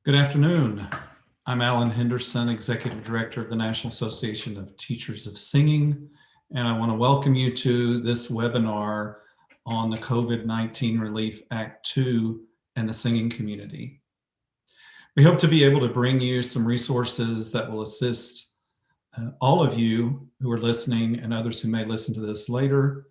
Good afternoon. I'm Alan Henderson, Executive Director of the National Association of Teachers of Singing, and I want to welcome you to this webinar on the COVID-19 Relief Act 2 and the singing community. We hope to be able to bring you some resources that will assist all of you who are listening and others who may listen to this later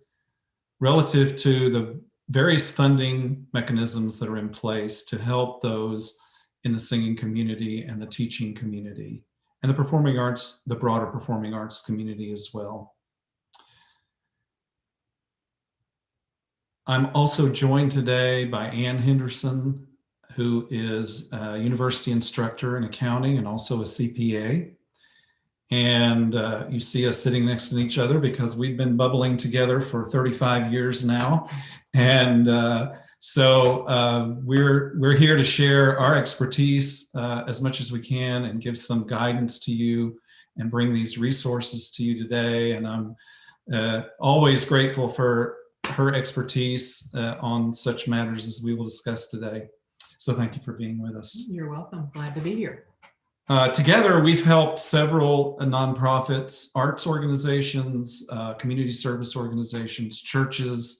relative to the various funding mechanisms that are in place to help those in the singing community and the teaching community and the performing arts, the broader performing arts community as well. I'm also joined today by Ann Henderson, who is a university instructor in accounting and also a CPA. And you see us sitting next to each other because we've been bubbling together for 35 years now. And so we're here to share our expertise as much as we can and give some guidance to you and bring these resources to you today. And I'm always grateful for her expertise on such matters as we will discuss today. So thank you for being with us. You're welcome. Glad to be here. Together, we've helped several nonprofits, arts organizations, community service organizations, churches,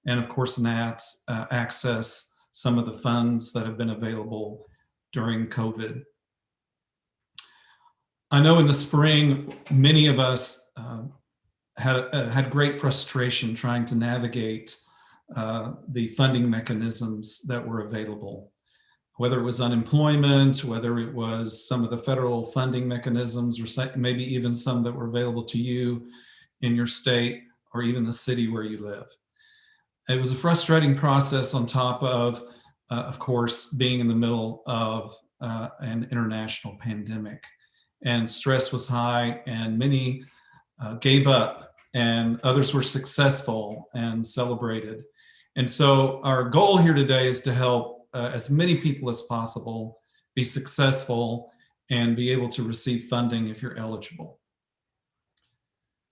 and of course, NATS access some of the funds that have been available during COVID. I know in the spring, many of us had great frustration trying to navigate the funding mechanisms that were available, whether it was unemployment, whether it was some of the federal funding mechanisms, or maybe even some that were available to you in your state or even the city where you live. It was a frustrating process on top of course, being in the middle of an international pandemic. And stress was high, and many gave up, and others were successful and celebrated. And so our goal here today is to help as many people as possible be successful and be able to receive funding if you're eligible.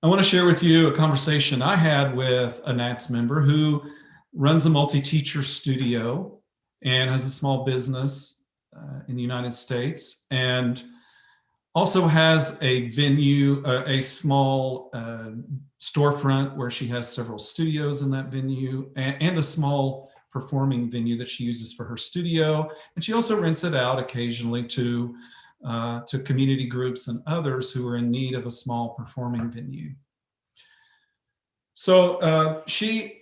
I want to share with you a conversation I had with a NATS member who runs a multi-teacher studio and has a small business in the United States, and also has a venue, a small storefront where she has several studios in that venue, and a small performing venue that she uses for her studio. And she also rents it out occasionally to community groups and others who are in need of a small performing venue. So she,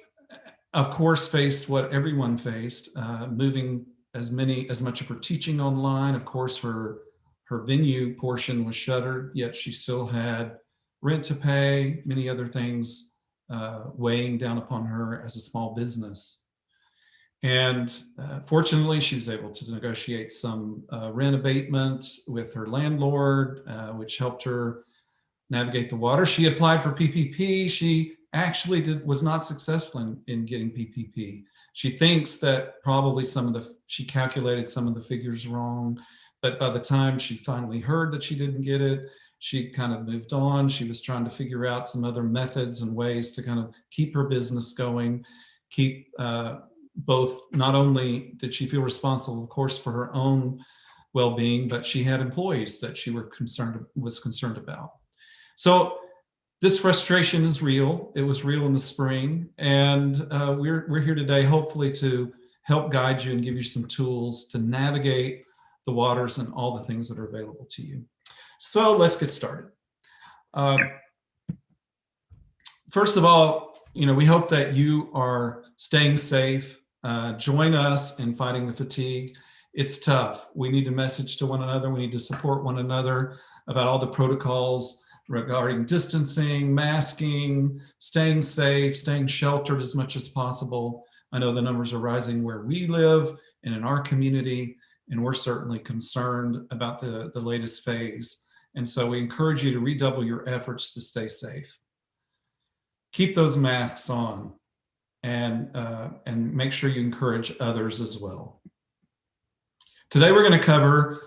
of course, faced what everyone faced, moving as much of her teaching online. Of course, her venue portion was shuttered, yet she still had rent to pay, many other things weighing down upon her as a small business. And fortunately, she was able to negotiate some rent abatement with her landlord, which helped her navigate the water. She applied for PPP. She actually was not successful in getting PPP. She thinks that probably she calculated some of the figures wrong, but by the time she finally heard that she didn't get it, she kind of moved on. She was trying to figure out some other methods and ways to kind of keep her business going, keep both, not only did she feel responsible, of course, for her own well-being, but she had employees that she was concerned about. So this frustration is real. It was real in the spring, and we're here today, hopefully, to help guide you and give you some tools to navigate the waters and all the things that are available to you. So let's get started. First of all, we hope that you are staying safe. Join us in fighting the fatigue. It's tough. We need to message to one another. We need to support one another about all the protocols regarding distancing, masking, staying safe, staying sheltered as much as possible. I know the numbers are rising where we live and in our community, and we're certainly concerned about the latest phase. And so we encourage you to redouble your efforts to stay safe. Keep those masks on, and make sure you encourage others as well. Today we're going to cover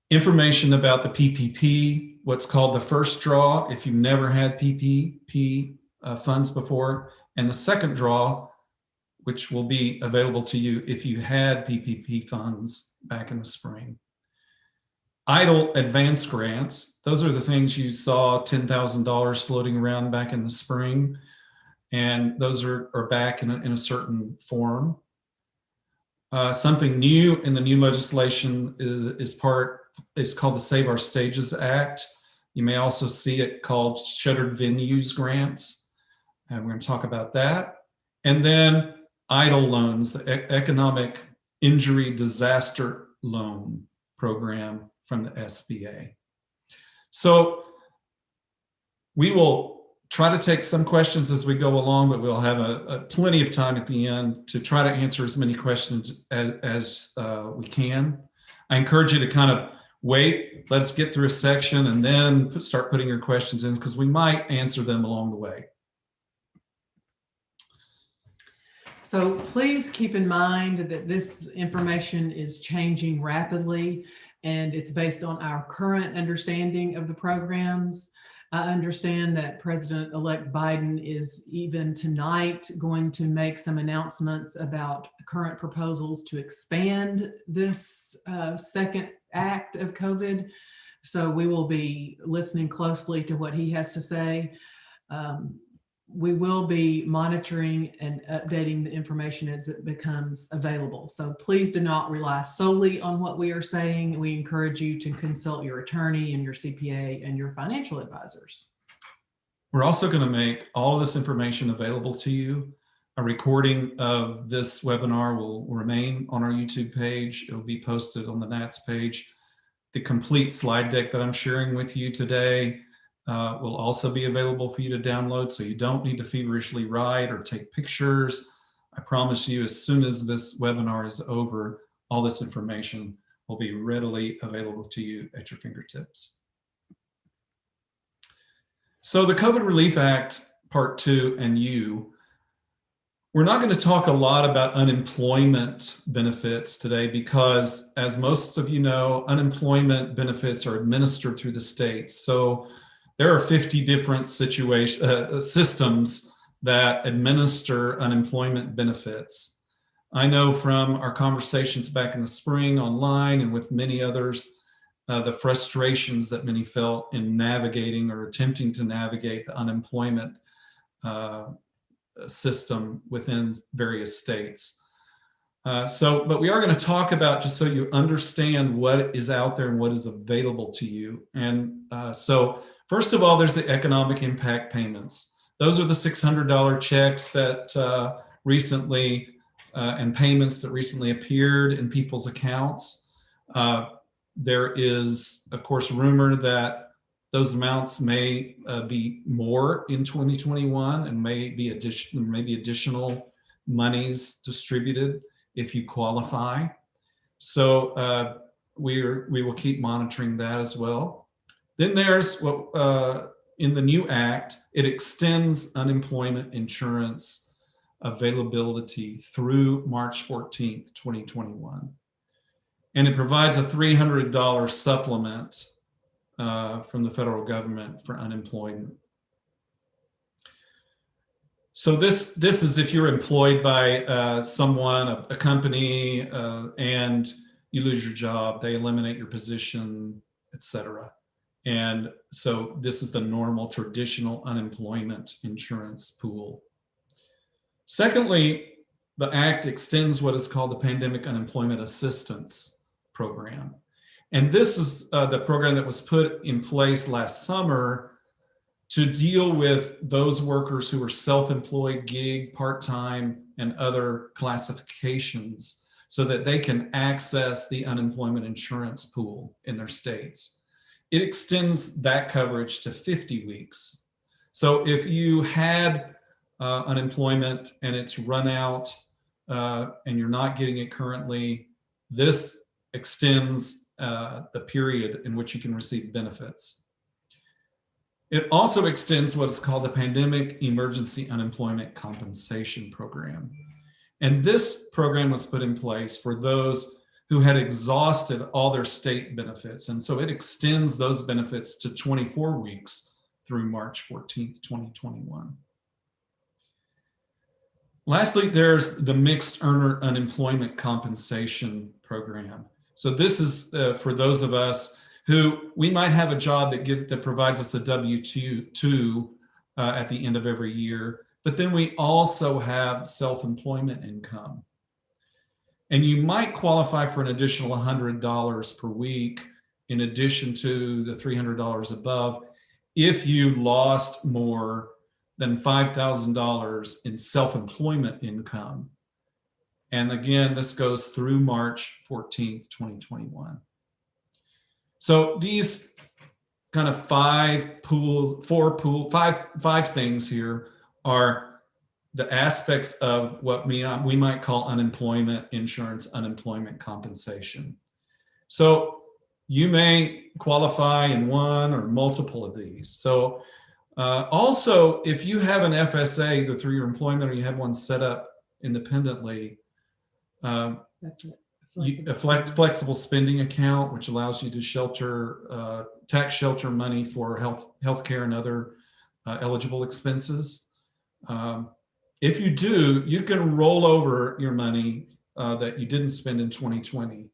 information about the PPP, what's called the first draw if you've never had PPP funds before, and the second draw, which will be available to you if you had PPP funds back in the spring. EIDL advance grants, those are the things you saw $10,000 floating around back in the spring, and those are back in a certain form. Something new in the new legislation is called the Save Our Stages Act. You may also see it called Shuttered Venues Grants, and we're going to talk about that. And then EIDL loans, the Economic Injury Disaster Loan Program from the SBA. So we will try to take some questions as we go along, but we'll have plenty of time at the end to try to answer as many questions as we can. I encourage you to kind of wait, let's get through a section, and then start putting your questions in, because we might answer them along the way. So please keep in mind that this information is changing rapidly, and it's based on our current understanding of the programs. I understand that President-elect Biden is even tonight going to make some announcements about current proposals to expand this second act of COVID. So we will be listening closely to what he has to say. We will be monitoring and updating the information as it becomes available. So please do not rely solely on what we are saying. We encourage you to consult your attorney and your CPA and your financial advisors. We're also going to make all of this information available to you. A recording of this webinar will remain on our YouTube page. It will be posted on the NATS page. The complete slide deck that I'm sharing with you today will also be available for you to download, so you don't need to feverishly write or take pictures. I promise you, as soon as this webinar is over, all this information will be readily available to you at your fingertips. So the COVID Relief Act, Part 2 and U, we're not going to talk a lot about unemployment benefits today because, as most of you know, unemployment benefits are administered through the states. So there are 50 different systems that administer unemployment benefits. I know from our conversations back in the spring online and with many others, the frustrations that many felt in navigating or attempting to navigate the unemployment system within various states. But we are going to talk about, just so you understand what is out there and what is available to you. And so first of all, there's the economic impact payments. Those are the $600 checks that recently, and payments that recently appeared in people's accounts. There is, of course, rumor that those amounts may be more in 2021 and may be additional monies distributed if you qualify. So we will keep monitoring that as well. Then there's what in the new act, it extends unemployment insurance availability through March 14th, 2021. And it provides a $300 supplement from the federal government for unemployment. So this is if you're employed by someone, a company, and you lose your job, they eliminate your position, etc. And so this is the normal traditional unemployment insurance pool. Secondly, the Act extends what is called the Pandemic Unemployment Assistance Program. And this is the program that was put in place last summer to deal with those workers who are self-employed, gig, part-time, and other classifications so that they can access the unemployment insurance pool in their states. It extends that coverage to 50 weeks. So if you had unemployment and it's run out and you're not getting it currently, this extends the period in which you can receive benefits. It also extends what is called the Pandemic Emergency Unemployment Compensation Program. And this program was put in place for those who had exhausted all their state benefits. And so it extends those benefits to 24 weeks through March 14th, 2021. Lastly, there's the mixed earner unemployment compensation program. So this is for those of us who we might have a job that provides us a W-2 at the end of every year, but then we also have self-employment income. And you might qualify for an additional $100 per week in addition to the $300 above if you lost more than $5,000 in self-employment income. And again, this goes through March 14th, 2021. So these kind of five things here are the aspects of what we might call unemployment insurance, unemployment compensation. So you may qualify in one or multiple of these. So also, if you have an FSA, either through your employment or you have one set up independently, That's it. a flexible spending account, which allows you to shelter, tax shelter money for healthcare and other eligible expenses. If you do, you can roll over your money that you didn't spend in 2020.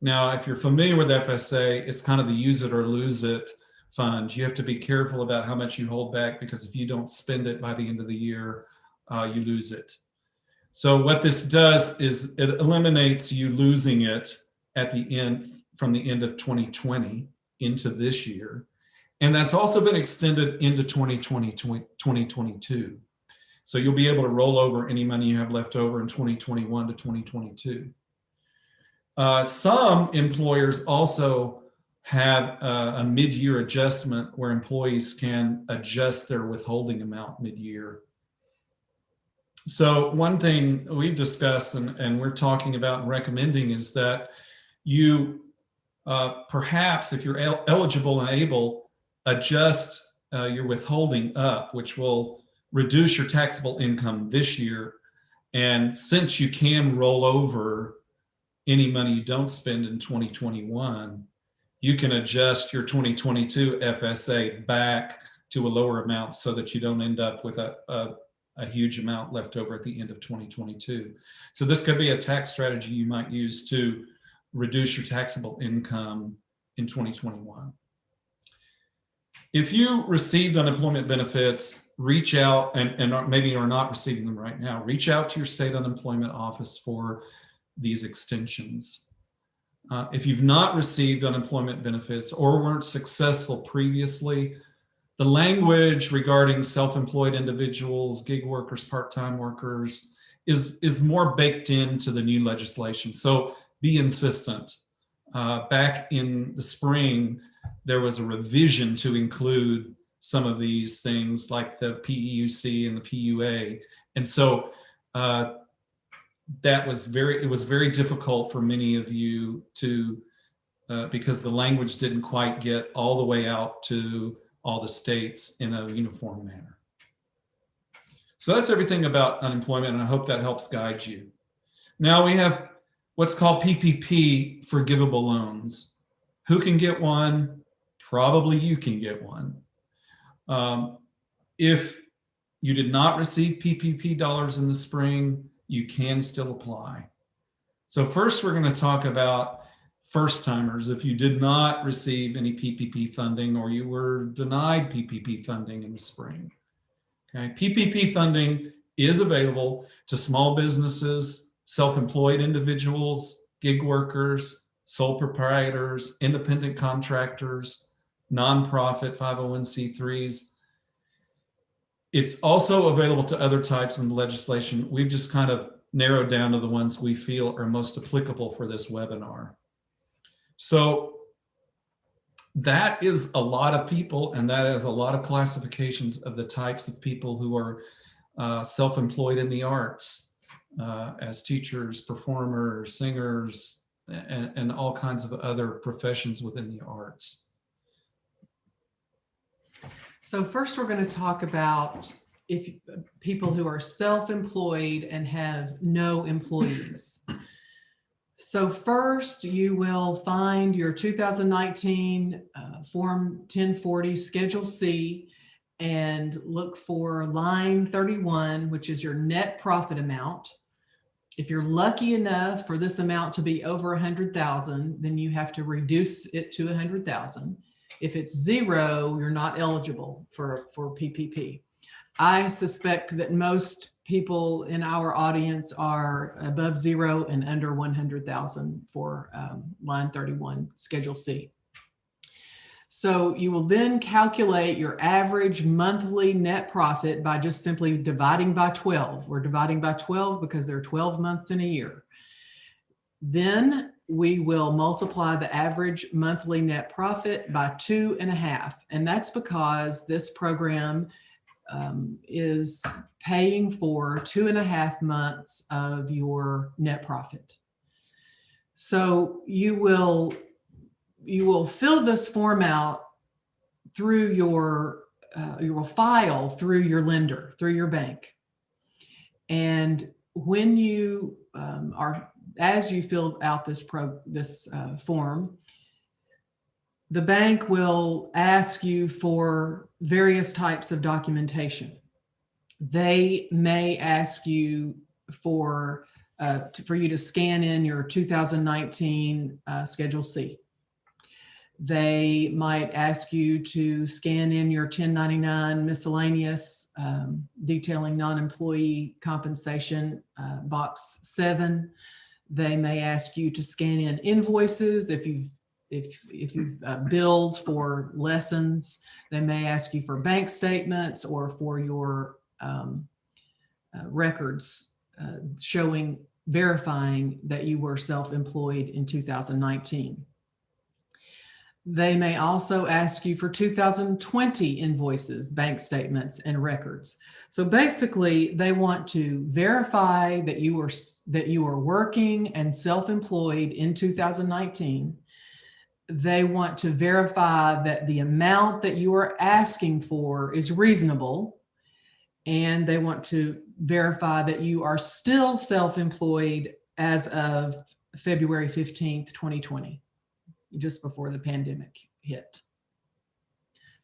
Now, if you're familiar with FSA, it's kind of the use it or lose it fund. You have to be careful about how much you hold back, because if you don't spend it by the end of the year, you lose it. So what this does is it eliminates you losing it at the end, from the end of 2020 into this year. And that's also been extended into 2022. So you'll be able to roll over any money you have left over in 2021 to 2022. Some employers also have a mid-year adjustment where employees can adjust their withholding amount mid-year. So one thing we've discussed and we're talking about and recommending is that you perhaps, if you're eligible and able, adjust your withholding up, which will reduce your taxable income this year. And since you can roll over any money you don't spend in 2021, you can adjust your 2022 FSA back to a lower amount so that you don't end up with a huge amount left over at the end of 2022. So this could be a tax strategy you might use to reduce your taxable income in 2021. If you received unemployment benefits, reach out, and maybe are not receiving them right now, reach out to your state unemployment office for these extensions. If you've not received unemployment benefits or weren't successful previously, the language regarding self-employed individuals, gig workers, part-time workers is more baked into the new legislation. So be insistent. Back in the spring, there was a revision to include some of these things like the PEUC and the PUA. And so it was very difficult for many of you to, because the language didn't quite get all the way out to all the states in a uniform manner. So that's everything about unemployment, and I hope that helps guide you. Now we have what's called PPP forgivable loans. Who can get one? Probably you can get one. If you did not receive PPP dollars in the spring, you can still apply. So first we're going to talk about first timers. If you did not receive any PPP funding or you were denied PPP funding in the spring. Okay, PPP funding is available to small businesses, self-employed individuals, gig workers, sole proprietors, independent contractors, nonprofit 501c3s. It's also available to other types in the legislation. We've just kind of narrowed down to the ones we feel are most applicable for this webinar. So that is a lot of people, and that is a lot of classifications of the types of people who are self-employed in the arts, as teachers, performers, singers, and all kinds of other professions within the arts. So first we're going to talk about people who are self-employed and have no employees. So first you will find your 2019 Form 1040 Schedule C, and look for line 31, which is your net profit amount. If you're lucky enough for this amount to be over 100,000, then you have to reduce it to 100,000. If it's zero, you're not eligible for PPP. I suspect that most people in our audience are above zero and under 100,000 for line 31, Schedule C. So you will then calculate your average monthly net profit by just simply dividing by 12. We're dividing by 12 because there are 12 months in a year. Then we will multiply the average monthly net profit by 2.5. And that's because this program is paying for 2.5 months of your net profit. So you will fill this form out through you will file through your lender, through your bank. And when you as you fill out this form, the bank will ask you for various types of documentation. They may ask you for you to scan in your 2019 Schedule C. They might ask you to scan in your 1099 miscellaneous detailing non-employee compensation, box 7. They may ask you to scan in invoices if you've billed for lessons. They may ask you for bank statements or for your records verifying that you were self-employed in 2019. They may also ask you for 2020 invoices, bank statements, and records. So basically, they want to verify that you are working and self-employed in 2019. They want to verify that the amount that you are asking for is reasonable. And they want to verify that you are still self-employed as of February 15th, 2020. Just before the pandemic hit.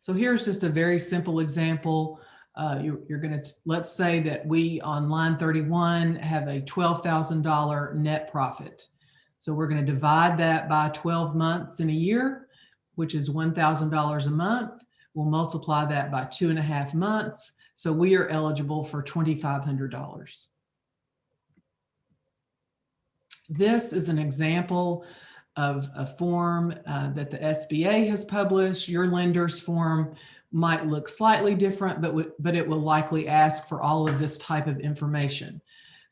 So here's just a very simple example. You're going to, let's say that we on line 31 have a $12,000 net profit. So we're going to divide that by 12 months in a year, which is $1,000 a month. We'll multiply that by 2.5 months. So we are eligible for $2,500. This is an example of a form that the SBA has published. Your lender's form might look slightly different, but it will likely ask for all of this type of information.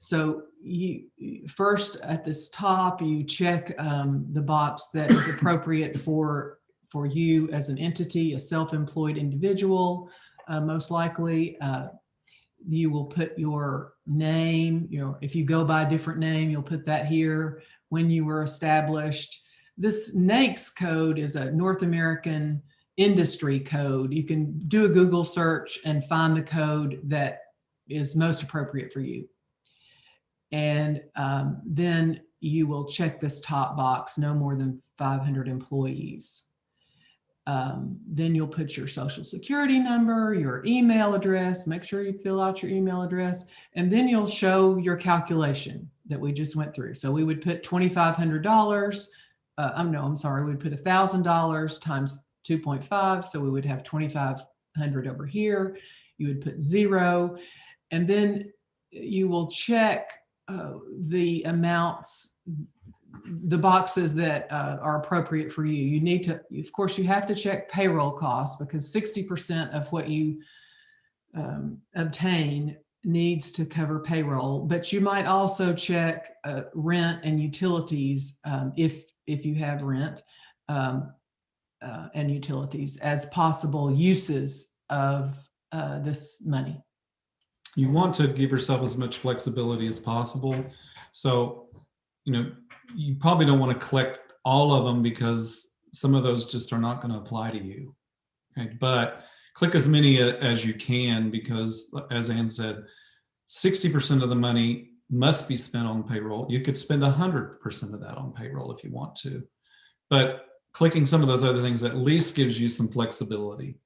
So you first at this top, you check the box that is appropriate for you as an entity, a self-employed individual. Most likely, you will put your name. If you go by a different name, you'll put that here. When you were established. This NAICS code is a North American industry code. You can do a Google search and find the code that is most appropriate for you. And then you will check this top box, no more than 500 employees. Then you'll put your social security number, your email address, make sure you fill out your email address, and then you'll show your calculation that we just went through. So we would put $2,500, we'd put $1,000 times 2.5. So we would have 2,500 over here. You would put 0, and then you will check the amounts, the boxes that are appropriate for you. You need to, of course, you have to check payroll costs because 60% of what you obtain needs to cover payroll, but you might also check rent and utilities if you have rent and utilities as possible uses of this money. You want to give yourself as much flexibility as possible. So, you probably don't want to collect all of them because some of those just are not going to apply to you. Okay? But click as many as you can because, as Ann said, 60% of the money must be spent on payroll. You could spend 100% of that on payroll if you want to. But clicking some of those other things at least gives you some flexibility.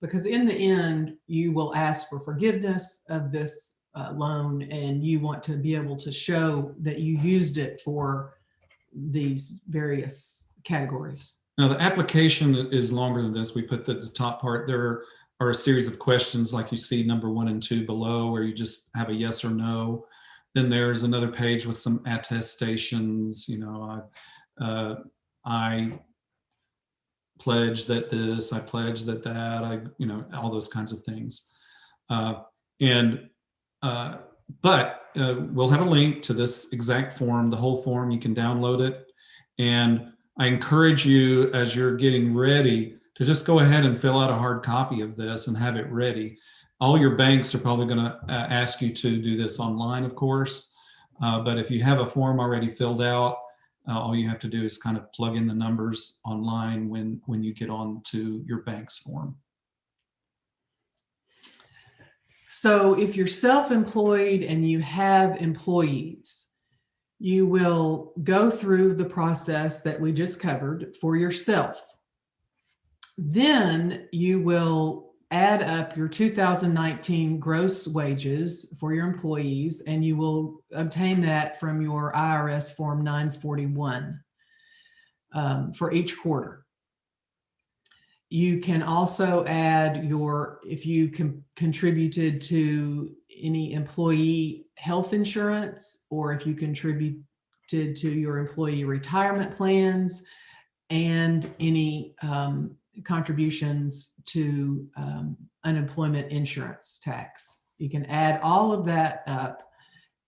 Because in the end, you will ask for forgiveness of this loan, and you want to be able to show that you used it for these various categories. Now, the application is longer than this. We put the top part. There are a series of questions like you see number 1 and 2 below, where you just have a yes or no. Then there's another page with some attestations. You know, I pledge that this, I pledge that that, you know, all those kinds of things. But we'll have a link to this exact form, the whole form. You can download it. And I encourage you, as you're getting ready, to just go ahead and fill out a hard copy of this and have it ready. All your banks are probably going to ask you to do this online, of course. But if you have a form already filled out, all you have to do is kind of plug in the numbers online when you get on to your bank's form. So if you're self-employed and you have employees, you will go through the process that we just covered for yourself. Then you will add up your 2019 gross wages for your employees, and you will obtain that from your IRS Form 941 for each quarter. You can also add if you contributed to any employee health insurance, or if you contributed to your employee retirement plans, and any contributions to unemployment insurance tax. You can add all of that up,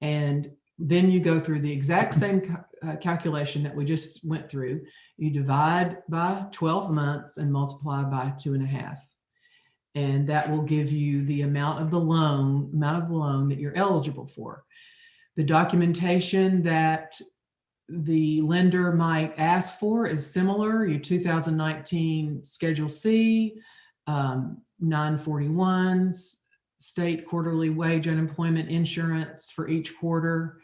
and then you go through the exact same calculation that we just went through. You divide by 12 months and multiply by 2.5. And that will give you the amount of the loan that you're eligible for. The documentation that the lender might ask for is similar. Your 2019 Schedule C, 941s, state quarterly wage unemployment insurance for each quarter,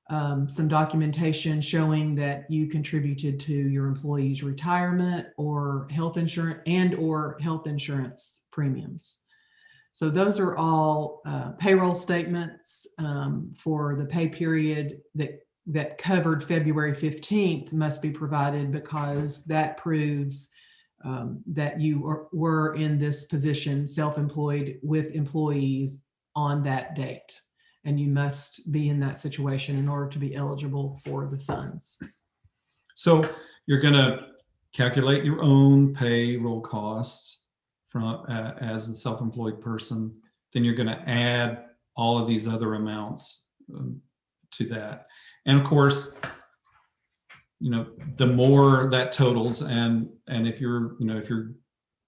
some documentation showing that you contributed to your employees' retirement or health insurance or health insurance premiums. So those are all payroll statements for the pay period that covered February 15th must be provided, because that proves that you were in this position, self-employed with employees on that date. And you must be in that situation in order to be eligible for the funds. So you're going to calculate your own payroll costs from as a self-employed person. Then you're going to add all of these other amounts to that. And of course, you know, the more that totals, and if you're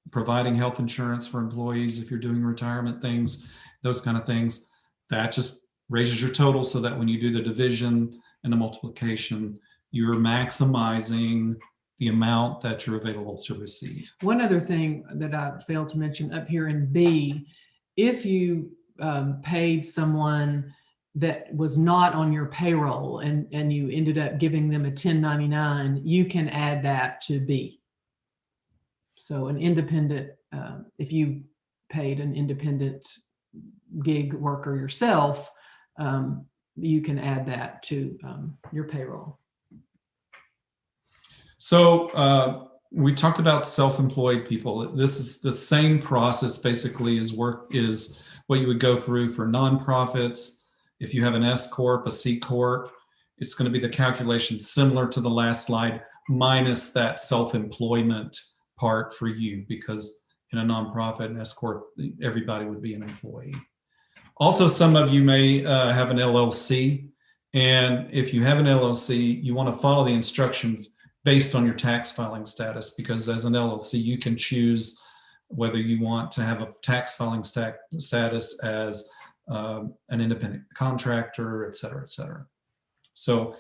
providing health insurance for employees, if you're doing retirement things, those kind of things, that just raises your total, so that when you do the division and the multiplication, you're maximizing the amount that you're available to receive. One other thing that I failed to mention up here in B, if you paid someone that was not on your payroll and you ended up giving them a 1099, you can add that to B. So an independent, if you paid an independent gig worker yourself, you can add that to your payroll. So we talked about self-employed people. This is the same process basically as what you would go through for nonprofits. If you have an S Corp, a C Corp, it's going to be the calculation similar to the last slide, minus that self-employment part for you, because in a nonprofit, an S Corp, everybody would be an employee. Also, some of you may have an LLC, and if you have an LLC, you want to follow the instructions based on your tax filing status, because as an LLC, you can choose whether you want to have a tax filing status as an independent contractor, et cetera, et cetera. So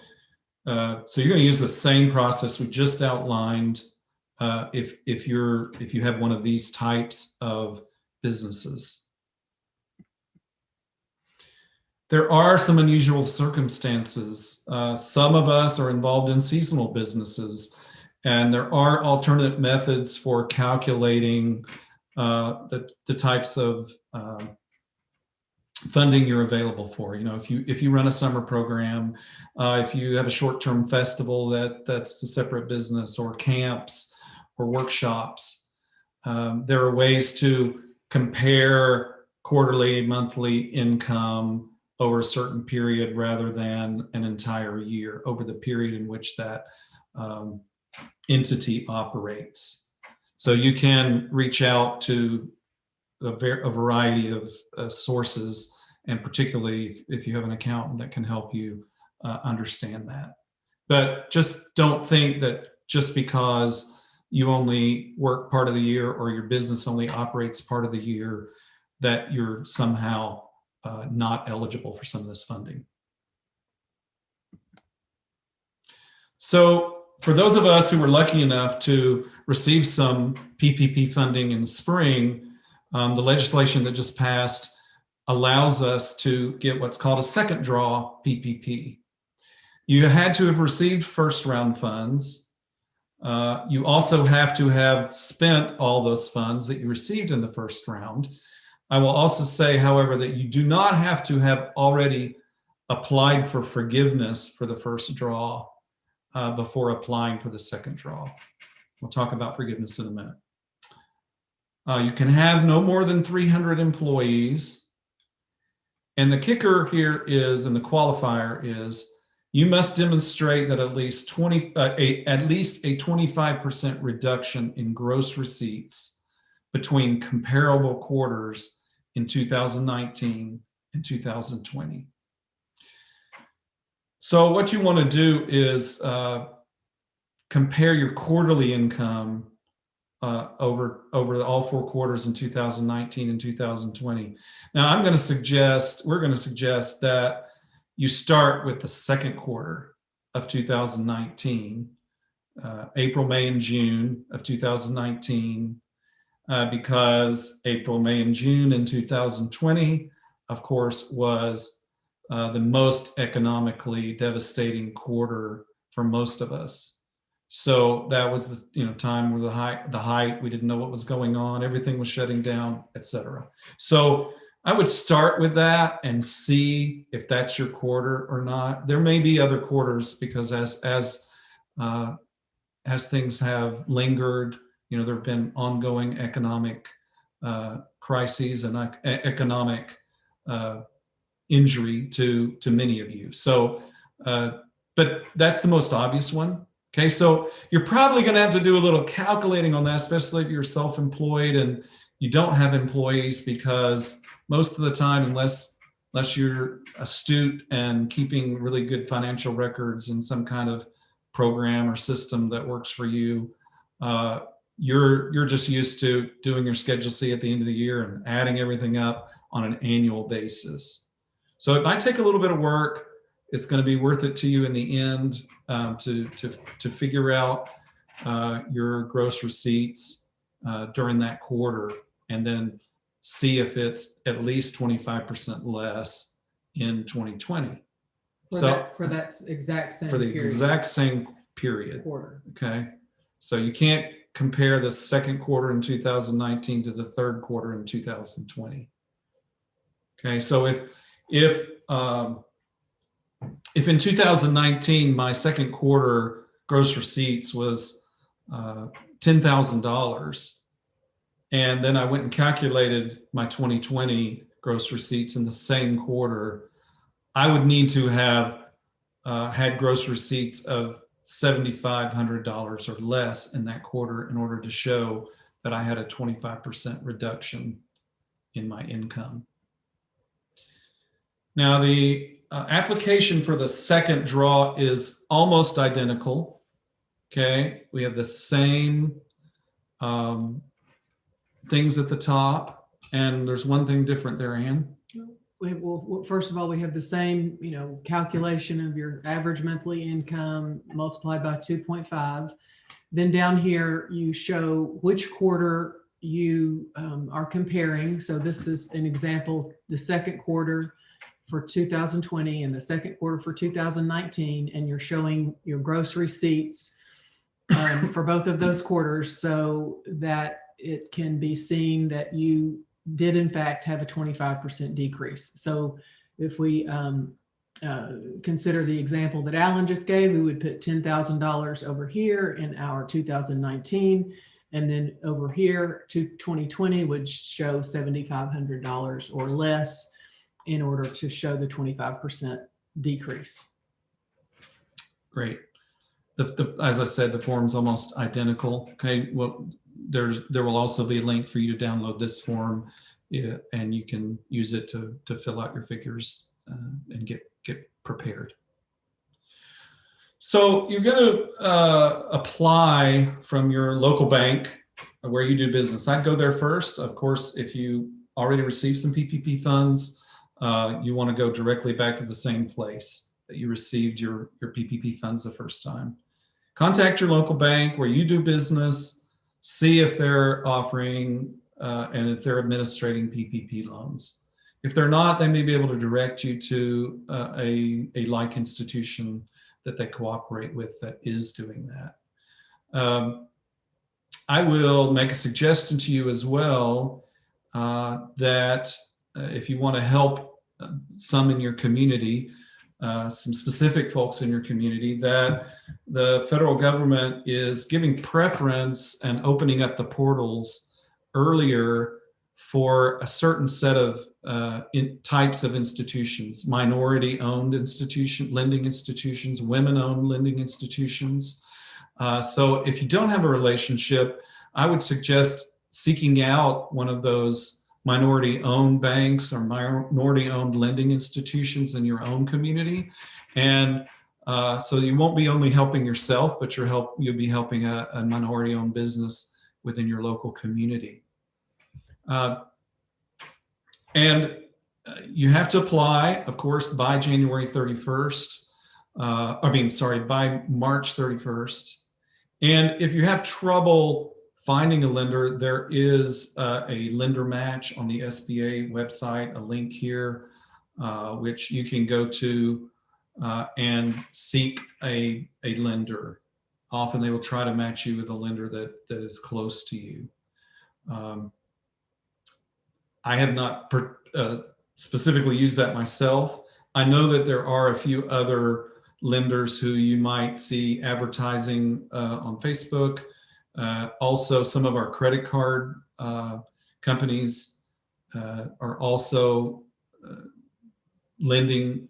you're going to use the same process we just outlined if you have one of these types of businesses. There are some unusual circumstances. Some of us are involved in seasonal businesses, and there are alternate methods for calculating the types of funding you're available for. You know, if you run a summer program, if you have a short-term festival that's a separate business, or camps or workshops, there are ways to compare quarterly, monthly income over a certain period rather than an entire year, over the period in which that entity operates. So you can reach out to a variety of sources, and particularly if you have an accountant that can help you understand that. But just don't think that just because you only work part of the year, or your business only operates part of the year, that you're somehow not eligible for some of this funding. So for those of us who were lucky enough to receive some PPP funding in the spring, the legislation that just passed allows us to get what's called a second draw PPP. You had to have received first round funds. You also have to have spent all those funds that you received in the first round. I will also say, however, that you do not have to have already applied for forgiveness for the first draw before applying for the second draw. We'll talk about forgiveness in a minute. You can have no more than 300 employees. And the kicker here is, and the qualifier is, you must demonstrate that at least a 25% reduction in gross receipts between comparable quarters in 2019 and 2020. So what you want to do is compare your quarterly income over all 4 quarters in 2019 and 2020. Now we're going to suggest that you start with the second quarter of 2019, April, May, and June of 2019, because April, May, and June in 2020, of course, was the most economically devastating quarter for most of us. So that was the time where the height, we didn't know what was going on, everything was shutting down, etc. So I would start with that and see if that's your quarter or not. There may be other quarters, because as things have lingered, there have been ongoing economic crises and economic injury to many of you. So, but that's the most obvious one. Okay, so you're probably going to have to do a little calculating on that, especially if you're self-employed and you don't have employees, because most of the time, unless you're astute and keeping really good financial records in some kind of program or system that works for you, you're just used to doing your Schedule C at the end of the year and adding everything up on an annual basis. So it might take a little bit of work. It's going to be worth it to you in the end to figure out your gross receipts during that quarter, and then see if it's at least 25% less in 2020. For that exact same for the period. exact same period. Quarter. Okay, so you can't compare the second quarter in 2019 to the third quarter in 2020. Okay, so if in 2019 my second quarter gross receipts was $10,000, and then I went and calculated my 2020 gross receipts in the same quarter, I would need to have had gross receipts of $7,500 or less in that quarter in order to show that I had a 25% reduction in my income. Now, the application for the second draw is almost identical. Okay, we have the same things at the top, and there's one thing different there, Ann. Well, first of all, we have the same, calculation of your average monthly income multiplied by 2.5. Then down here, you show which quarter you are comparing. So this is an example, the second quarter for 2020 and the second quarter for 2019, and you're showing your gross receipts for both of those quarters. So that it can be seen that you did in fact have a 25% decrease. So if we consider the example that Alan just gave, we would put $10,000 over here in our 2019, and then over here to 2020 would show $7,500 or less in order to show the 25% decrease. Great. As I said, the form's almost identical. Okay, well, there will also be a link for you to download this form, and you can use it to fill out your figures and get prepared. So you're going to apply from your local bank where you do business. I'd go there first. Of course, if you already received some PPP funds, you want to go directly back to the same place that you received your PPP funds the first time. Contact your local bank where you do business, see if they're offering and if they're administrating PPP loans. If they're not, they may be able to direct you to a like institution that they cooperate with that is doing that. I will make a suggestion to you as well that if you want to help some in your community, some specific folks in your community, that the federal government is giving preference and opening up the portals earlier for a certain set of types of institutions: minority-owned lending institutions, women-owned lending institutions. So if you don't have a relationship, I would suggest seeking out one of those minority-owned banks or minority-owned lending institutions in your own community. And so you won't be only helping yourself, but you'll be helping a minority-owned business within your local community. And you have to apply, of course, by January 31st. By March 31st. And if you have trouble finding a lender, there is a lender match on the SBA website, a link here, which you can go to and seek a lender. Often they will try to match you with a lender that is close to you. I have not specifically used that myself. I know that there are a few other lenders who you might see advertising on Facebook. Also, some of our credit card companies are also lending,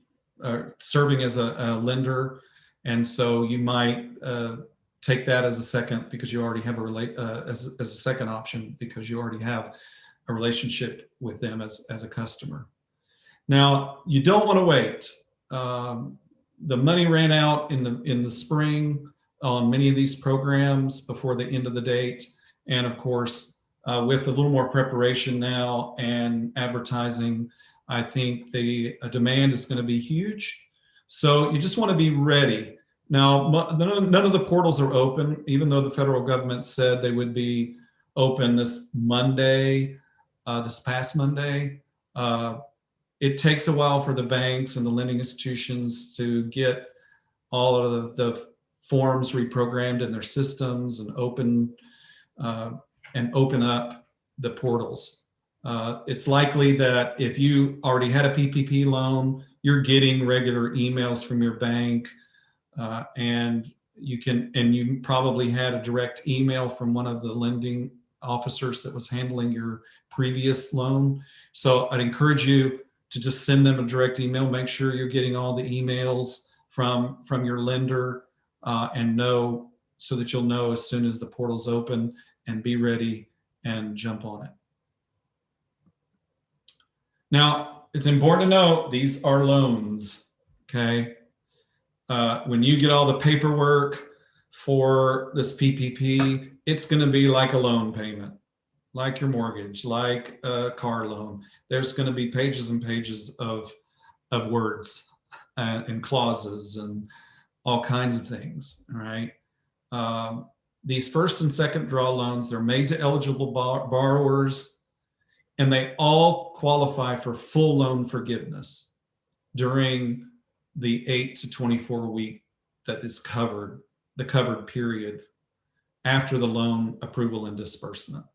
serving as a lender. And so you might take that as a second, because you already have as a second option, because you already have a relationship with them as a customer. Now, you don't want to wait. The money ran out in the spring on many of these programs before the end of the date. And of course, with a little more preparation now and advertising, I think the demand is going to be huge. So you just want to be ready. Now, none of the portals are open, even though the federal government said they would be open this Monday, this past Monday. It takes a while for the banks and the lending institutions to get all of the forms reprogrammed in their systems and open up the portals. It's likely that if you already had a PPP loan, you're getting regular emails from your bank, and you probably had a direct email from one of the lending officers that was handling your previous loan. So I'd encourage you to just send them a direct email. Make sure you're getting all the emails from your lender, and know, so that you'll know as soon as the portal's open, and be ready and jump on it. Now, it's important to know these are loans, okay? When you get all the paperwork for this PPP, it's going to be like a loan payment, like your mortgage, like a car loan. There's going to be pages and pages of words and clauses and all kinds of things, all right? These first and second draw loans, they're made to eligible borrowers, and they all qualify for full loan forgiveness during the 8 to 24 week that is covered, the covered period after the loan approval and disbursement.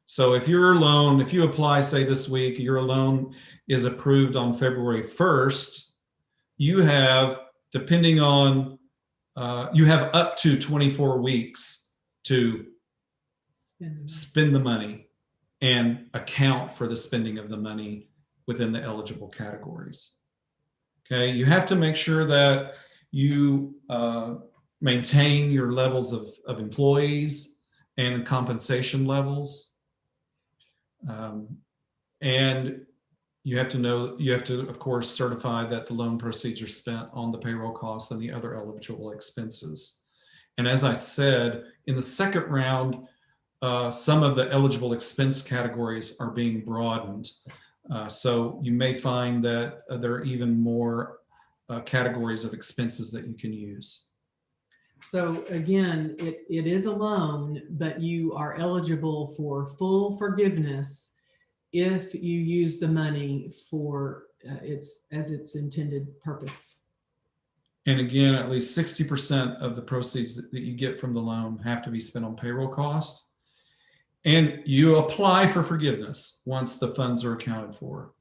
So if your loan, if you apply, say this week, your loan is approved on February 1st, you have, depending on, you have up to 24 weeks to spend the money and account for the spending of the money within the eligible categories. Okay, you have to make sure that you maintain your levels of employees and compensation levels. And you have to, of course, certify that the loan proceeds are spent on the payroll costs and the other eligible expenses. And as I said, in the second round, some of the eligible expense categories are being broadened. So you may find that there are even more categories of expenses that you can use. So again, it is a loan, but you are eligible for full forgiveness if you use the money for its intended purpose. And again, at least 60% of the proceeds that you get from the loan have to be spent on payroll costs. And you apply for forgiveness once the funds are accounted for.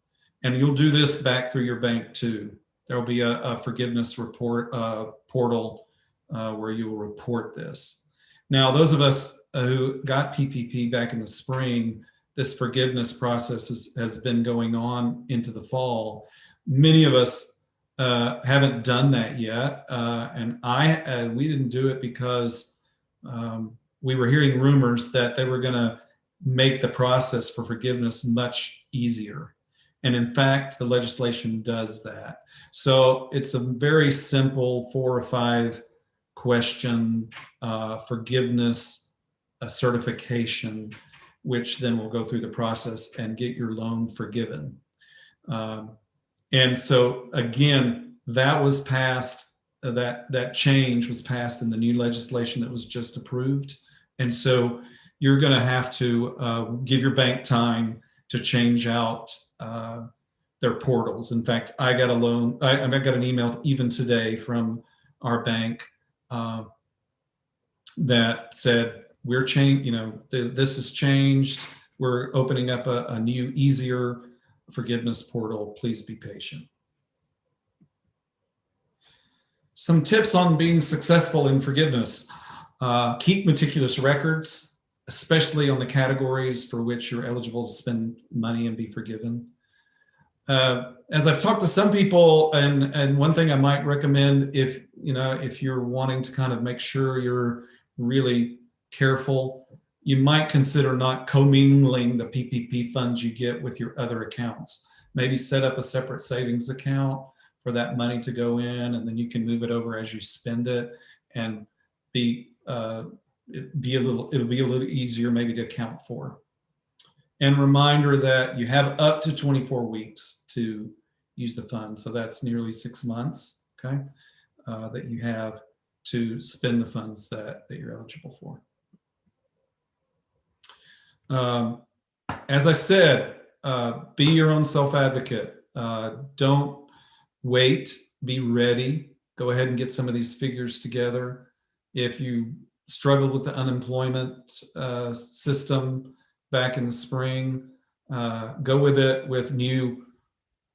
And you'll do this back through your bank too. There will be a forgiveness report portal where you will report this. Now, those of us who got PPP back in the spring, this forgiveness process has been going on into the fall. Many of us haven't done that yet. And we didn't do it because we were hearing rumors that they were going to make the process for forgiveness much easier. And in fact, the legislation does that. So it's a very simple 4 or 5 question forgiveness certification, which then will go through the process and get your loan forgiven. And so again, that was passed, that change was passed in the new legislation that was just approved. And so you're going to have to give your bank time to change out their portals. In fact, I got an email even today from our bank that said, we're changing, this has changed. We're opening up a new, easier forgiveness portal. Please be patient. Some tips on being successful in forgiveness. Keep meticulous records, especially on the categories for which you're eligible to spend money and be forgiven. As I've talked to some people, and one thing I might recommend if you're wanting to kind of make sure you're really careful, you might consider not commingling the PPP funds you get with your other accounts. Maybe set up a separate savings account for that money to go in, and then you can move it over as you spend it, and it'll be a little easier maybe to account for. And reminder that you have up to 24 weeks to use the funds. So that's nearly 6 months, okay, that you have to spend the funds that you're eligible for. As I said, be your own self-advocate. Don't wait, be ready. Go ahead and get some of these figures together. If you struggled with the unemployment system back in the spring, go with it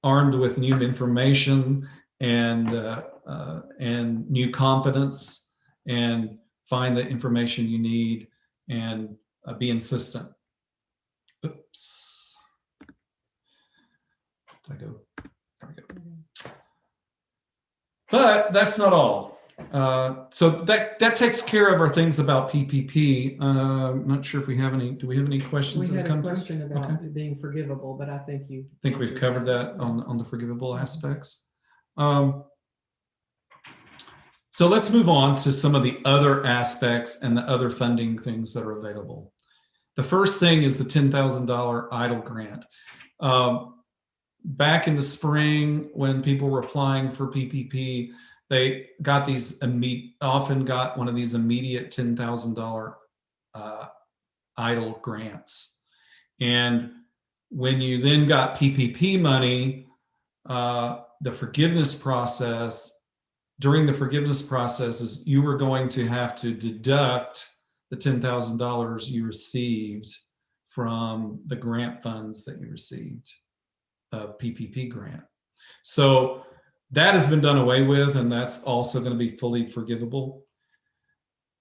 armed with new information and new confidence, and find the information you need and be insistent. Oops. Did I go? There we go. But that's not all. So that takes care of our things about PPP. I'm not sure if we have any. Do we have any questions? We had a question about it being forgivable, but I think we've covered that on the forgivable aspects. So let's move on to some of the other aspects and the other funding things that are available. The first thing is the $10,000 EIDL grant. Back in the spring, when people were applying for PPP, they got often got one of these immediate $10,000 EIDL grants. And when you then got PPP money, during the forgiveness processes, you were going to have to deduct the $10,000 you received from the grant funds that you received, a PPP grant. So that has been done away with, and that's also going to be fully forgivable.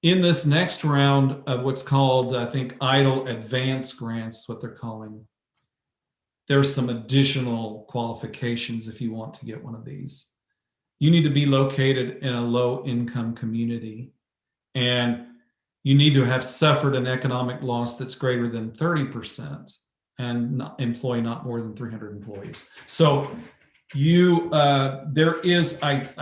In this next round of what's called, I think, EIDL advanced grants, is what they're calling, there's some additional qualifications if you want to get one of these. You need to be located in a low-income community, and you need to have suffered an economic loss that's greater than 30% and employ not more than 300 employees. So I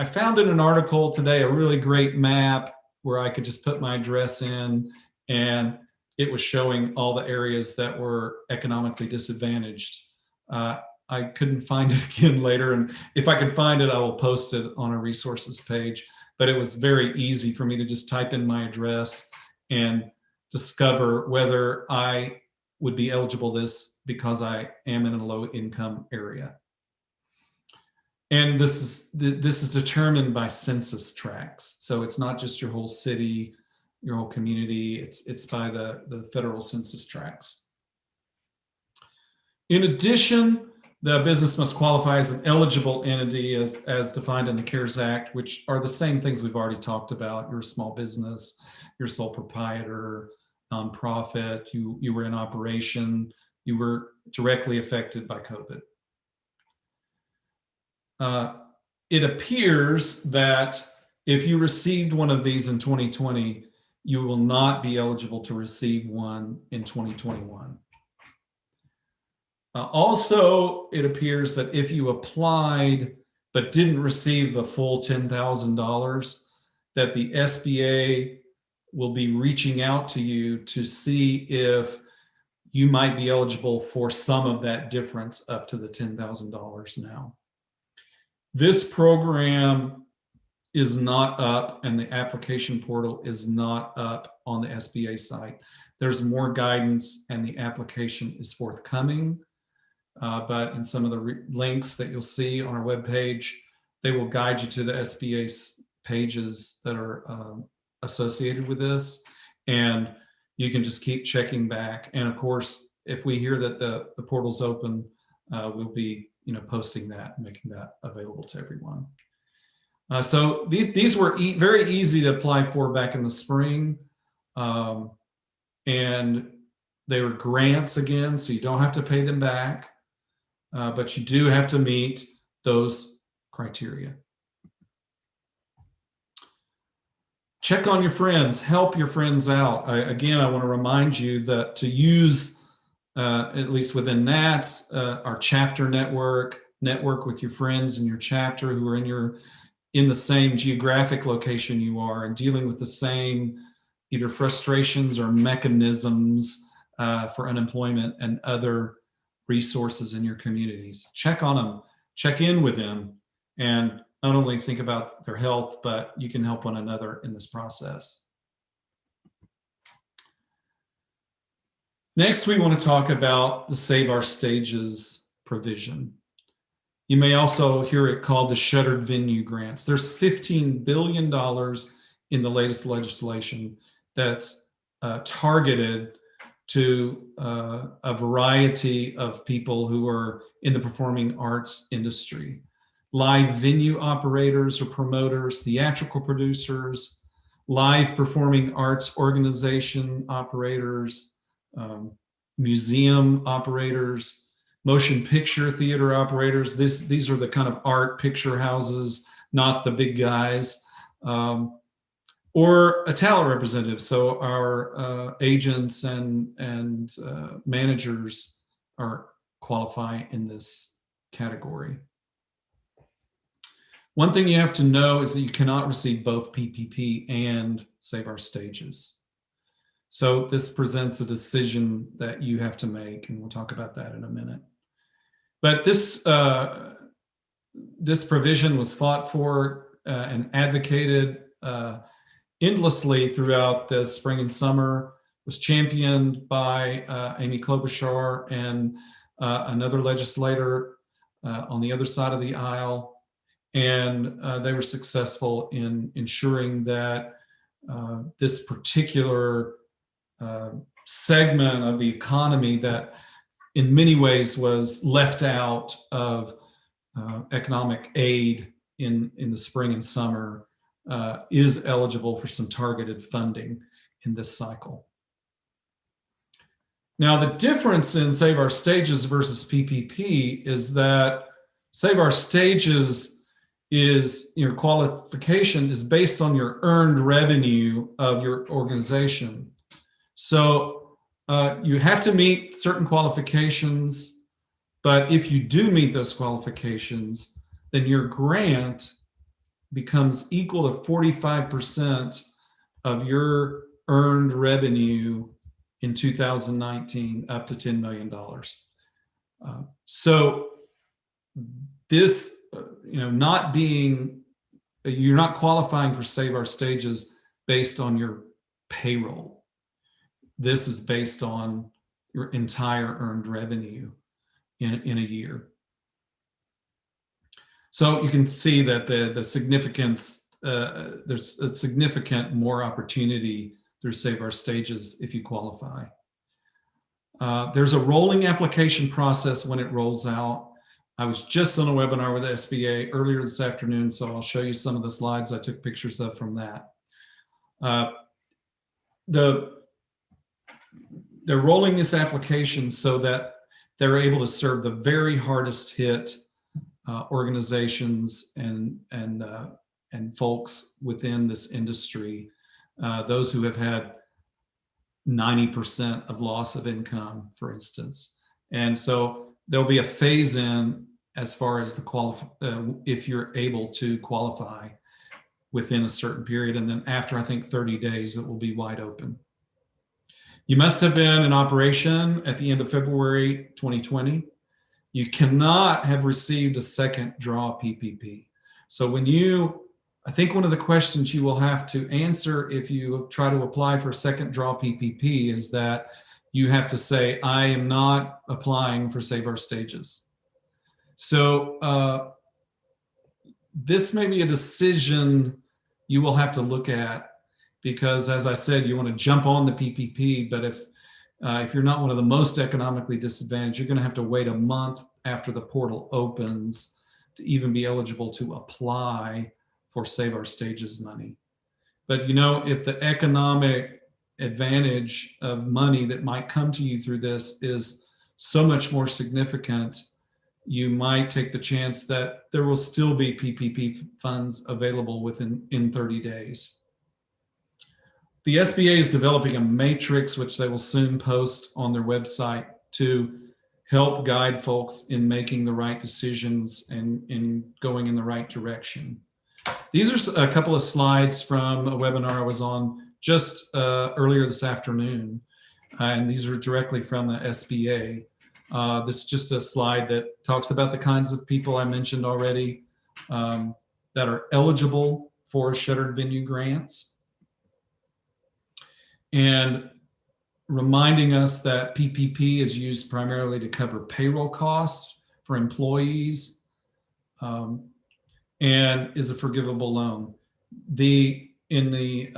found in an article today a really great map where I could just put my address in, and it was showing all the areas that were economically disadvantaged. I couldn't find it again later, and if I could find it, I will post it on a resources page. But it was very easy for me to just type in my address and discover whether I would be eligible this because I am in a low income area. And this is determined by census tracts. So it's not just your whole city, your whole community, it's by the federal census tracts. In addition, the business must qualify as an eligible entity as defined in the CARES Act, which are the same things we've already talked about. You're a small business, you're a sole proprietor, nonprofit, you were in operation, you were directly affected by COVID. It appears that if you received one of these in 2020, you will not be eligible to receive one in 2021. Also, it appears that if you applied but didn't receive the full $10,000, that the SBA will be reaching out to you to see if you might be eligible for some of that difference up to the $10,000 now. This program is not up, and the application portal is not up on the SBA site. There's more guidance, and the application is forthcoming. But in some of the links that you'll see on our webpage, they will guide you to the SBA pages that are associated with this. And you can just keep checking back. And of course, if we hear that the portal's open, we'll be posting that and making that available to everyone. So these were very easy to apply for back in the spring. And they were grants again, so you don't have to pay them back. But you do have to meet those criteria. Check on your friends, help your friends out. Again, I want to remind you that to use, at least within NATS, our chapter network with your friends in your chapter who are in the same geographic location you are and dealing with the same either frustrations or mechanisms for unemployment and other resources in your communities. Check on them, check in with them, and not only think about their health, but you can help one another in this process. Next, we want to talk about the Save Our Stages provision. You may also hear it called the shuttered venue grants. There's $15 billion in the latest legislation that's targeted to a variety of people who are in the performing arts industry. Live venue operators or promoters, theatrical producers, live performing arts organization operators, museum operators, motion picture theater operators. These are the kind of art picture houses, not the big guys. Or a talent representative. So our agents and managers are qualify in this category. One thing you have to know is that you cannot receive both PPP and Save Our Stages. So this presents a decision that you have to make, and we'll talk about that in a minute. But this provision was fought for and advocated endlessly throughout the spring and summer, was championed by 𝗦𝗶𝗶𝗶𝗳 and another legislator on the other side of the aisle. And they were successful in ensuring that this particular segment of the economy that in many ways was left out of economic aid in the spring and summer is eligible for some targeted funding in this cycle. Now, the difference in Save Our Stages versus PPP is that Save Our Stages is, your qualification is based on your earned revenue of your organization. So you have to meet certain qualifications, but if you do meet those qualifications, then your grant becomes equal to 45% of your earned revenue in 2019, up to $10 million. So this, not being, you're not qualifying for Save Our Stages based on your payroll. This is based on your entire earned revenue in a year. So you can see that the significance, there's a significant more opportunity through Save Our Stages if you qualify. There's a rolling application process when it rolls out. I was just on a webinar with the SBA earlier this afternoon, so I'll show you some of the slides I took pictures of from that. They're rolling this application so that they're able to serve the very hardest hit organizations and folks within this industry, those who have had 90% of loss of income, for instance. And so there'll be a phase in as far as the if you're able to qualify within a certain period. And then after, I think, 30 days, it will be wide open. You must have been in operation at the end of February 2020. You cannot have received a second draw PPP. So when I think one of the questions you will have to answer if you try to apply for a second draw PPP is that you have to say, I am not applying for Save Our Stages. So this may be a decision you will have to look at, because as I said, you want to jump on the PPP, but if you're not one of the most economically disadvantaged, you're going to have to wait a month after the portal opens to even be eligible to apply for Save Our Stages money. But if the economic advantage of money that might come to you through this is so much more significant, you might take the chance that there will still be PPP funds available in 30 days. The SBA is developing a matrix, which they will soon post on their website, to help guide folks in making the right decisions and in going in the right direction. These are a couple of slides from a webinar I was on just earlier this afternoon, and these are directly from the SBA. This is just a slide that talks about the kinds of people I mentioned already that are eligible for shuttered venue grants, and reminding us that PPP is used primarily to cover payroll costs for employees and is a forgivable loan. In the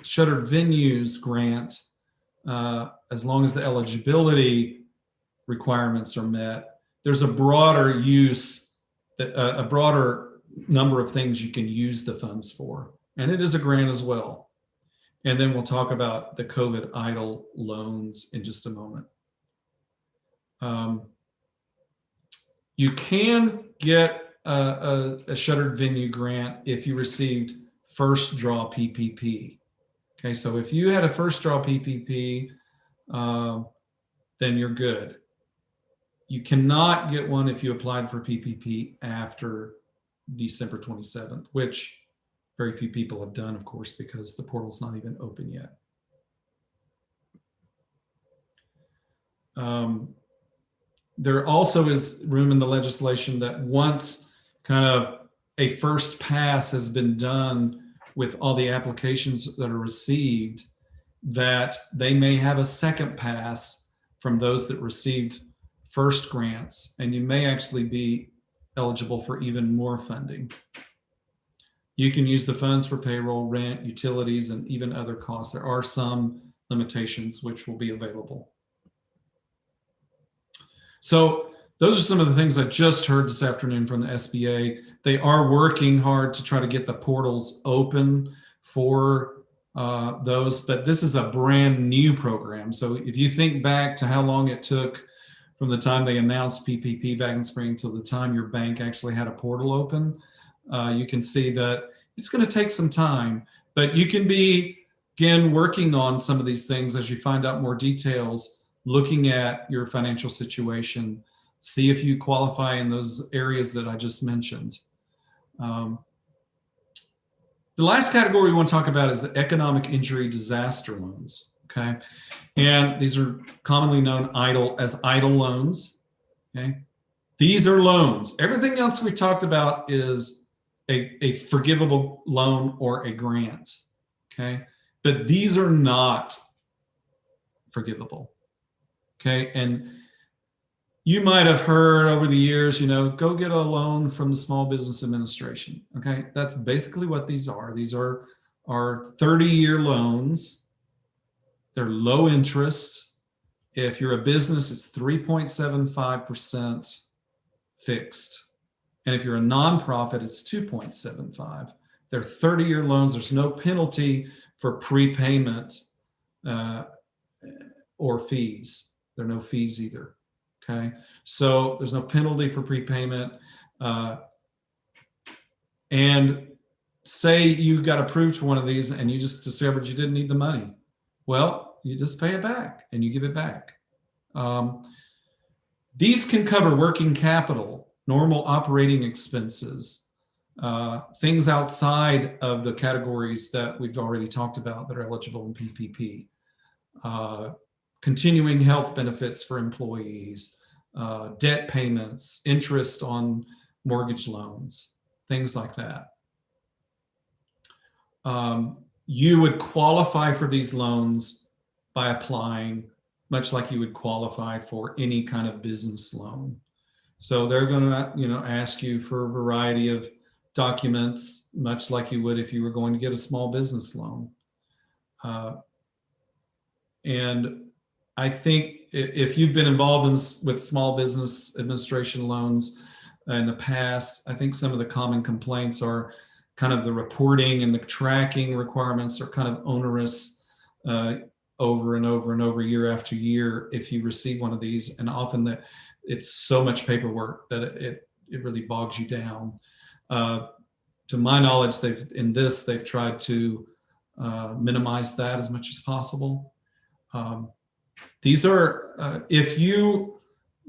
shuttered venues grant, as long as the eligibility requirements are met, there's a broader a broader number of things you can use the funds for, and it is a grant as well. And then we'll talk about the COVID EIDL loans in just a moment. You can get a shuttered venue grant if you received first draw PPP. Okay, so if you had a first draw PPP, then you're good. You cannot get one if you applied for PPP after December 27th, which very few people have done, of course, because the portal's not even open yet. There also is room in the legislation that once kind of a first pass has been done with all the applications that are received, that they may have a second pass from those that received first grants, and you may actually be eligible for even more funding. You can use the funds for payroll, rent, utilities, and even other costs. There are some limitations, which will be available. So those are some of the things I just heard this afternoon from the SBA. They are working hard to try to get the portals open for those, but this is a brand new program. So if you think back to how long it took from the time they announced PPP back in spring till the time your bank actually had a portal open, you can see that it's going to take some time, but you can begin working on some of these things as you find out more details, looking at your financial situation, see if you qualify in those areas that I just mentioned. The last category we want to talk about is the economic injury disaster loans, okay? And these are commonly known as EIDL loans, okay? These are loans. Everything else we talked about is a forgivable loan or a grant, okay? But these are not forgivable, okay? And you might have heard over the years, you know, go get a loan from the Small Business Administration, okay? That's basically what these are. These are 30-year loans. They're low interest. If you're a business, it's 3.75% fixed. And if you're a nonprofit, it's 2.75. They're 30-year loans. There's no penalty for prepayment or fees. There are no fees either, okay? So there's no penalty for prepayment. And say you got approved for one of these and you just discovered you didn't need the money. Well, you just pay it back and you give it back. These can cover working capital, normal operating expenses, things outside of the categories that we've already talked about that are eligible in PPP, continuing health benefits for employees, debt payments, interest on mortgage loans, things like that. You would qualify for these loans by applying, much like you would qualify for any kind of business loan. So they're going to, you know, ask you for a variety of documents, much like you would if you were going to get a small business loan. And I think if you've been involved with Small Business Administration loans in the past, I think some of the common complaints are kind of the reporting and the tracking requirements are kind of onerous over and over and over, year after year, if you receive one of these. And often it's so much paperwork that it really bogs you down. To my knowledge, they've tried to minimize that as much as possible. These are, if you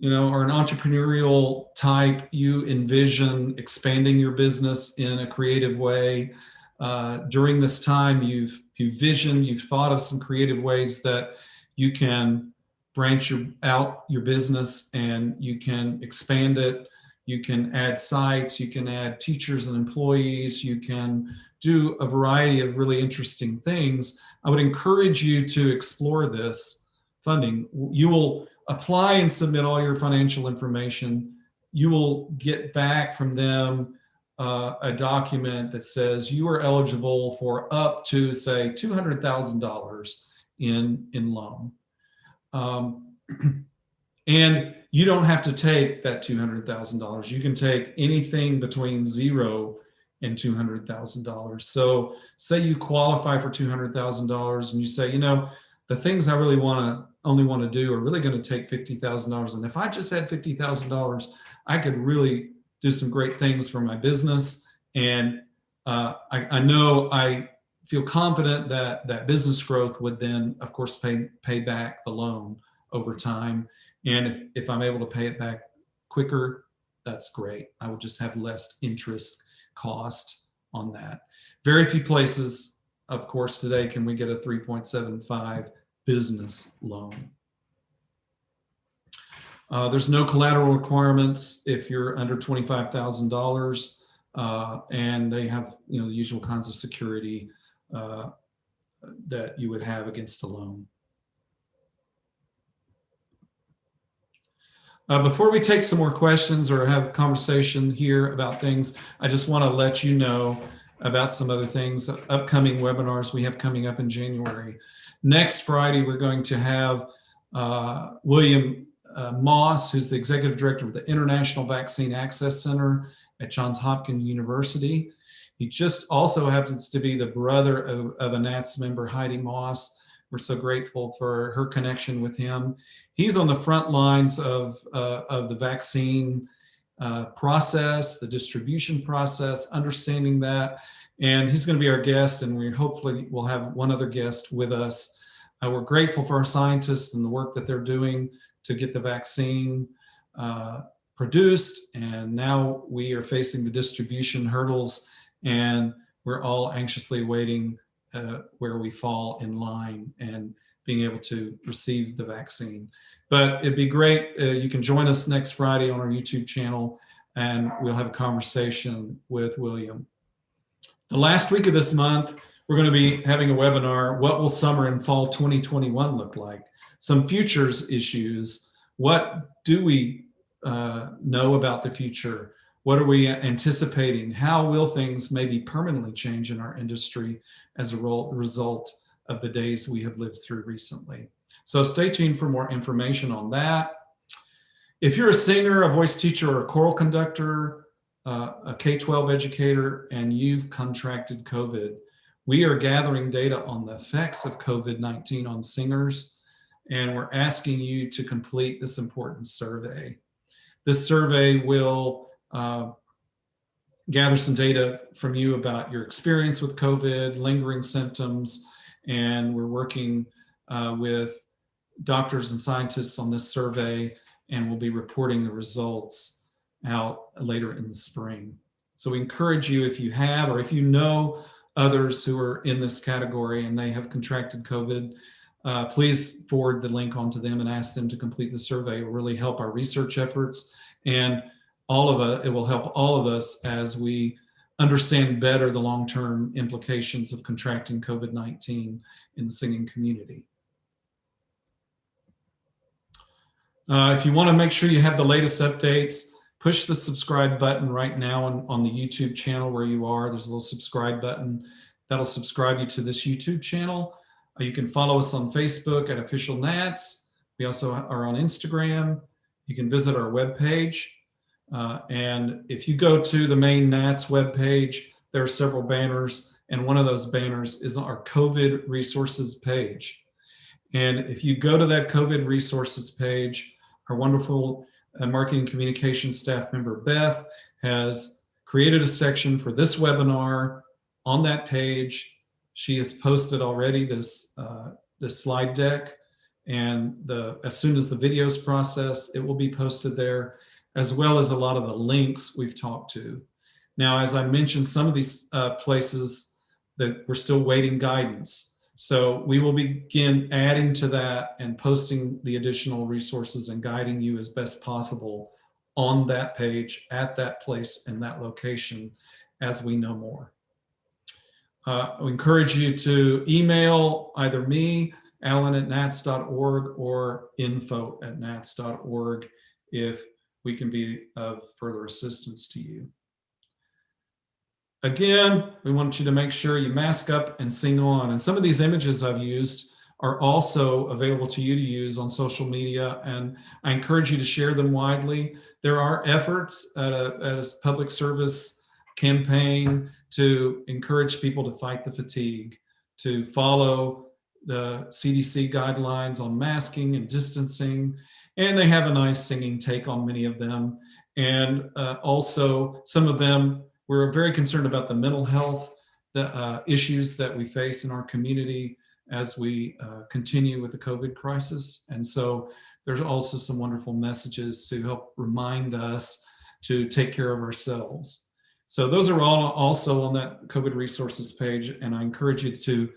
are an entrepreneurial type, you envision expanding your business in a creative way. During this time, you've thought of some creative ways that you can branch out your business and you can expand it. You can add sites, you can add teachers and employees, you can do a variety of really interesting things. I would encourage you to explore this funding. You will apply and submit all your financial information. You will get back from them a document that says you are eligible for up to, say, $200,000 in loan. And you don't have to take that $200,000. You can take anything between $0 and $200,000. So say you qualify for $200,000 and you say, the things I really only want to do are really going to take $50,000. And if I just had $50,000, I could really do some great things for my business. And I know I feel confident that business growth would then, of course, pay back the loan over time. And if I'm able to pay it back quicker, that's great. I will just have less interest cost on that. Very few places, of course, today can we get a 3.75 business loan. There's no collateral requirements if you're under $25,000, and they have the usual kinds of security that you would have against a loan. Before we take some more questions or have a conversation here about things, I just want to let you know about some other things, upcoming webinars we have coming up in January. Next Friday, we're going to have William Moss, who's the Executive Director of the International Vaccine Access Center at Johns Hopkins University. He just also happens to be the brother of a NATS member, Heidi Moss. We're so grateful for her connection with him. He's on the front lines of the vaccine process, the distribution process, understanding that. And he's going to be our guest, and we hopefully will have one other guest with us. We're grateful for our scientists and the work that they're doing to get the vaccine produced. And now we are facing the distribution hurdles, and we're all anxiously waiting where we fall in line and being able to receive the vaccine. But it'd be great. You can join us next Friday on our YouTube channel, and we'll have a conversation with William. The last week of this month, we're going to be having a webinar, What Will Summer and Fall 2021 Look Like? Some futures issues. What do we know about the future? What are we anticipating? How will things maybe permanently change in our industry as a result of the days we have lived through recently? So stay tuned for more information on that. If you're a singer, a voice teacher, or a choral conductor, a K-12 educator, and you've contracted COVID, we are gathering data on the effects of COVID-19 on singers, and we're asking you to complete this important survey. This survey will gather some data from you about your experience with COVID, lingering symptoms, and we're working with doctors and scientists on this survey, and we'll be reporting the results out later in the spring. So we encourage you, if you have, or if you know others who are in this category and they have contracted COVID, please forward the link on to them and ask them to complete the survey. It will really help our research efforts, and it will help all of us as we understand better the long-term implications of contracting COVID-19 in the singing community. If you want to make sure you have the latest updates, push the subscribe button right now on the YouTube channel where you are. There's a little subscribe button that'll subscribe you to this YouTube channel. You can follow us on Facebook at OfficialNATS. We also are on Instagram. You can visit our webpage. And if you go to the main NATS webpage, there are several banners, and one of those banners is our COVID resources page. And if you go to that COVID resources page, our wonderful marketing communications staff member, Beth, has created a section for this webinar on that page. She has posted already this slide deck, and as soon as the video is processed, it will be posted there, as well as a lot of the links we've talked to. Now, as I mentioned, some of these places that we're still waiting guidance. So we will begin adding to that and posting the additional resources and guiding you as best possible on that page, at that place, and that location as we know more. I encourage you to email either me, alan@nats.org, or info@nats.org if we can be of further assistance to you. Again, we want you to make sure you mask up and sing on. And some of these images I've used are also available to you to use on social media, and I encourage you to share them widely. There are efforts at a public service campaign to encourage people to fight the fatigue, to follow the CDC guidelines on masking and distancing, and they have a nice singing take on many of them. And also, some of them, we're very concerned about the mental health issues that we face in our community as we continue with the COVID crisis. And so there's also some wonderful messages to help remind us to take care of ourselves. So those are all also on that COVID resources page, and I encourage you to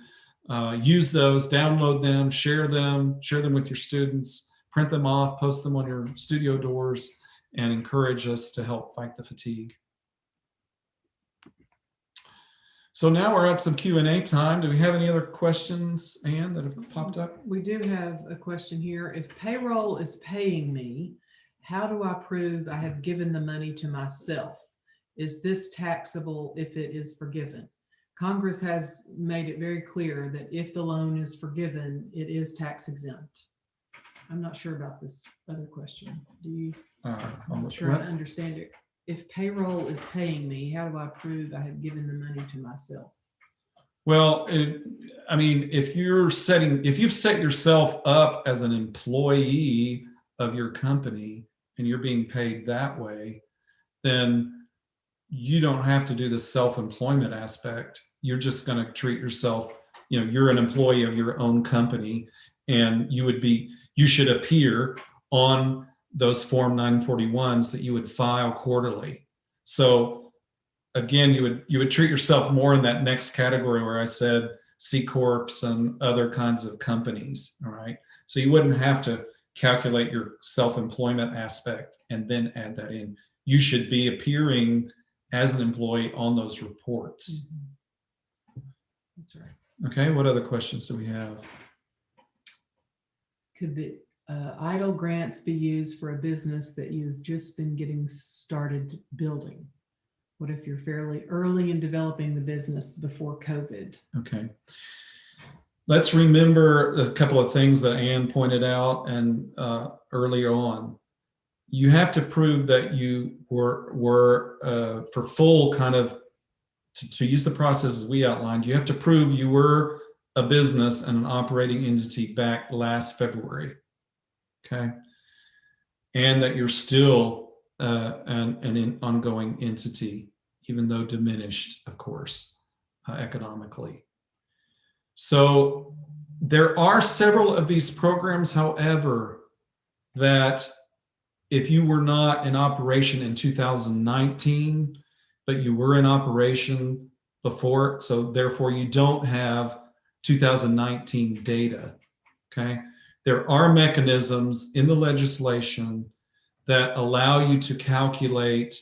use those, download them, share them with your students, print them off, post them on your studio doors, and encourage us to help fight the fatigue. So now we're at some Q&A time. Do we have any other questions, Anne, that have popped up? We do have a question here. If payroll is paying me, how do I prove I have given the money to myself? is this taxable if it is forgiven? Congress has made it very clear that if the loan is forgiven, it is tax exempt. I'm not sure about this other question. Do you? I'm not sure I understand it. If payroll is paying me, how do I prove I have given the money to myself? Well, I mean, if you've set yourself up as an employee of your company and you're being paid that way, then you don't have to do the self-employment aspect. You're just going to treat yourself, you're an employee of your own company, and you should appear on those Form 941s that you would file quarterly. So again, you would treat yourself more in that next category where I said C Corps and other kinds of companies. All right. So you wouldn't have to calculate your self-employment aspect and then add that in. You should be appearing as an employee on those reports. That's right. Okay. What other questions do we have? Could the idle grants be used for a business that you've just been getting started building? What if you're fairly early in developing the business before COVID? Okay. Let's remember a couple of things that Ann pointed out and earlier on. You have to prove that you were for full kind of, to use the processes we outlined, you have to prove you were a business and an operating entity back last February. Okay. And that you're still an ongoing entity, even though diminished, of course, economically. So there are several of these programs, however, that if you were not in operation in 2019, but you were in operation before, so therefore you don't have 2019 data, okay? There are mechanisms in the legislation that allow you to calculate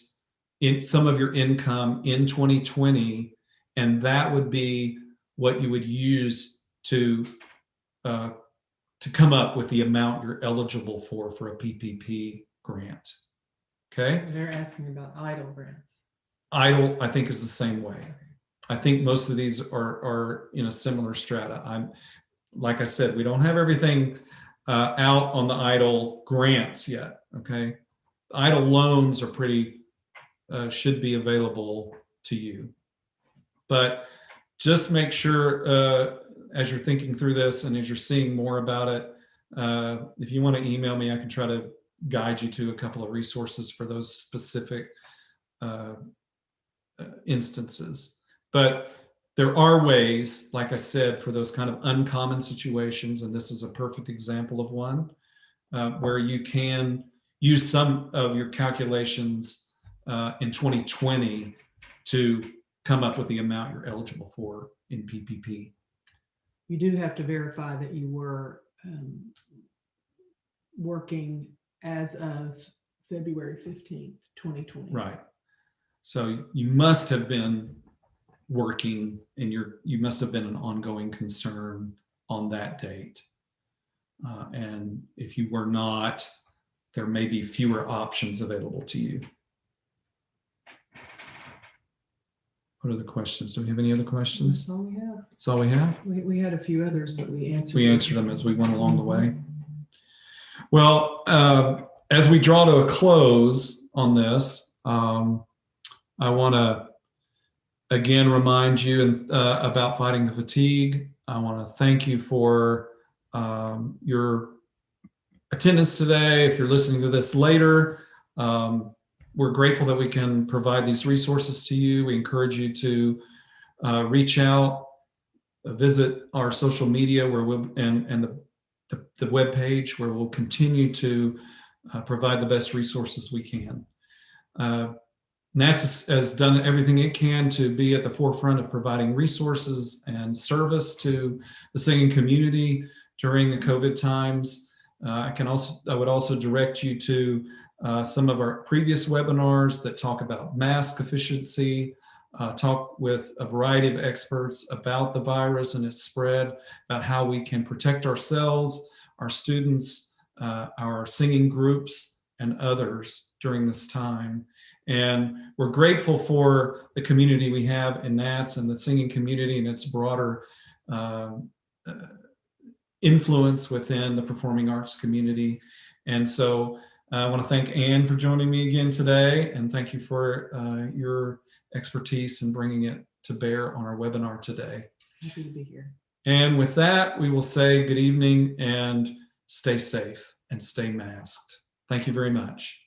some of your income in 2020, and that would be what you would use to come up with the amount you're eligible for a PPP grant. Okay. They're asking about idle grants. Idle, I think, is the same way. I think most of these are in a similar strata. Like I said, we don't have everything out on the idle grants yet. Okay. Idle loans are should be available to you, but just make sure as you're thinking through this and as you're seeing more about it, if you want to email me, I can try to guide you to a couple of resources for those specific instances. But there are ways, like I said, for those kind of uncommon situations, and this is a perfect example of one, where you can use some of your calculations in 2020 to come up with the amount you're eligible for in PPP. You do have to verify that you were working as of February 15th, 2020. Right. So you must have been working and you must have been an ongoing concern on that date. And if you were not, there may be fewer options available to you. What other questions? Do we have any other questions? That's all we have. That's all we have? We had a few others, but we answered them as we went along the way. Well, as we draw to a close on this, I want to again remind you about Fighting the Fatigue. I want to thank you for your attendance today. If you're listening to this later, we're grateful that we can provide these resources to you. We encourage you to reach out, visit our social media and the webpage where we'll continue to provide the best resources we can. NATS has done everything it can to be at the forefront of providing resources and service to the singing community during the COVID times. I would also direct you to some of our previous webinars that talk about mask efficiency, talk with a variety of experts about the virus and its spread, about how we can protect ourselves, our students, our singing groups, and others during this time. And we're grateful for the community we have in NATS and the singing community and its broader influence within the performing arts community. And so I want to thank Anne for joining me again today, and thank you for your expertise in bringing it to bear on our webinar today. Happy to be here. And with that, we will say good evening and stay safe and stay masked. Thank you very much.